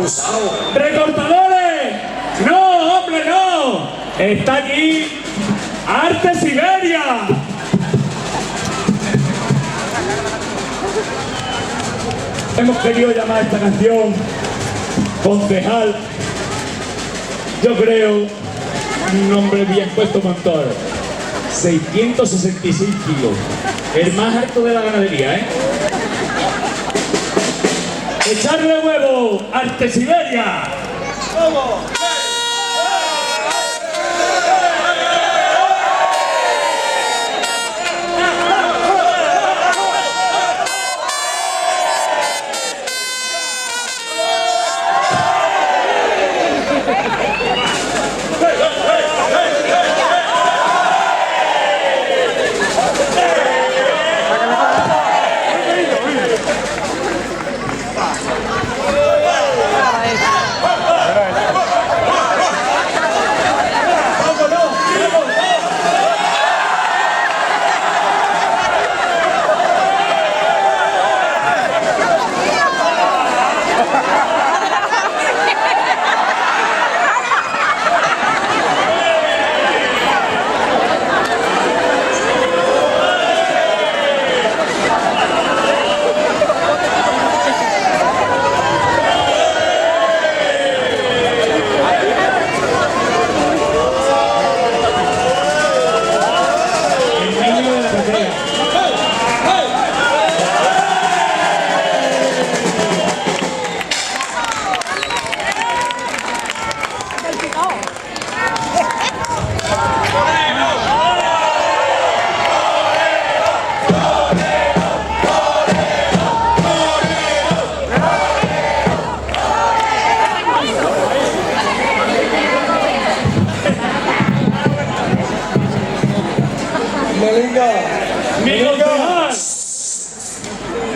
acusado. ¡Recortadores! ¡No, hombre, no! Está aquí Arte Siberia. Hemos querido llamar a esta canción Concejal. Yo creo un nombre bien puesto con todo. 666 kilos. El más alto de la ganadería, ¿eh? ¡Echarle huevo! ¡Arte Siberia! ¡Vamos!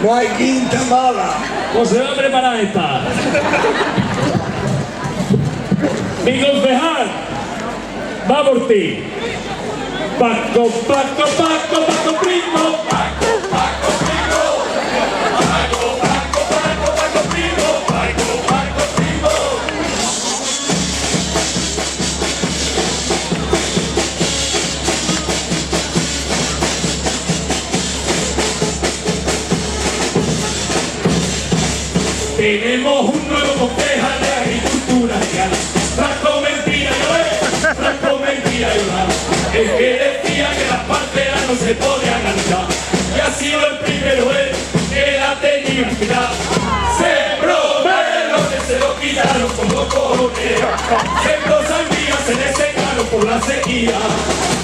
No hay quinta mala. Pues se va a preparar esta. Mi concejal va por ti. Paco, Paco, Paco, Paco primo. Paco, Paco primo. Paco, Paco, Paco, Paco primo. Paco, Paco primo. Tenemos un nuevo concejal de agricultura legal. Franco mentira yo Franco mentira yo el que decía que las parcelas no se podían ganar. Y ha sido el primero él que la tenía en mitad. Sembró melones, se lo quitaron como cojones. Sembró sandías, se le secaron por la sequía.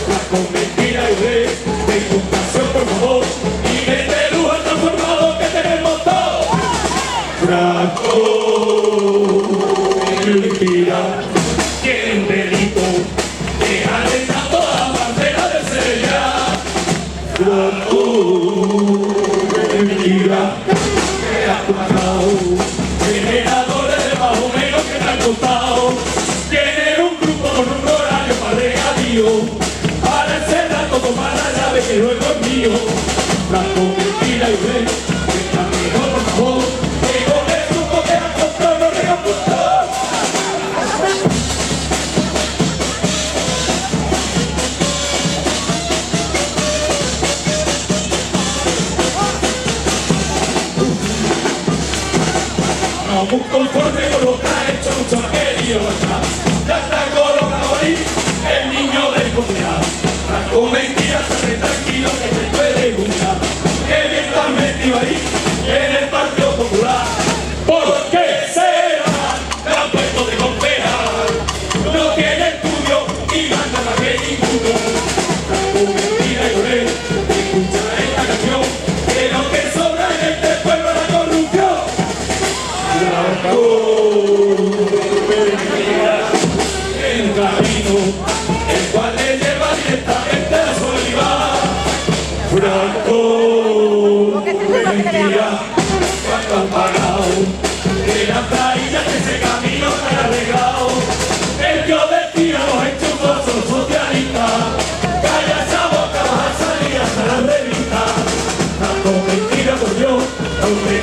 Franco mentira yo de inundación por favor. Y de luz al transformador que tenemos todos. Franco, mentira, tienen delito, dejan a toda la bandera de Sevilla. Franco, mentira, que has matado, generadores de más o menos que te han costado. Tienen un grupo con un horario para regadío, para encerrar todo para la llave que luego es mío. Franco, mentira, y ven, que está mejor, por favor. Muy conforme con lo que ha hecho mucho querido atrás. Ya está colocado ahí el niño del concejal. Franco mentira, estate tranquilo que te puede gustar. Que bien estás metido ahí en el Partido Popular. ¿Por qué será? Me han puesto de concejal. No tiene estudio y gana más que ninguno. Franco mentira y lloré. Escucha esta canción que lo que sobra en este pueblo es la corrupción. Franco, mentira, en un camino, el cual le lleva directamente a la soledad. Franco, mentira, cuando han pagado, que las traídas de ese camino se han arreglado. El que os decía los hechos son socialistas, calla esa boca, vas a salir hasta la revista. Franco, mentira, por Dios, no me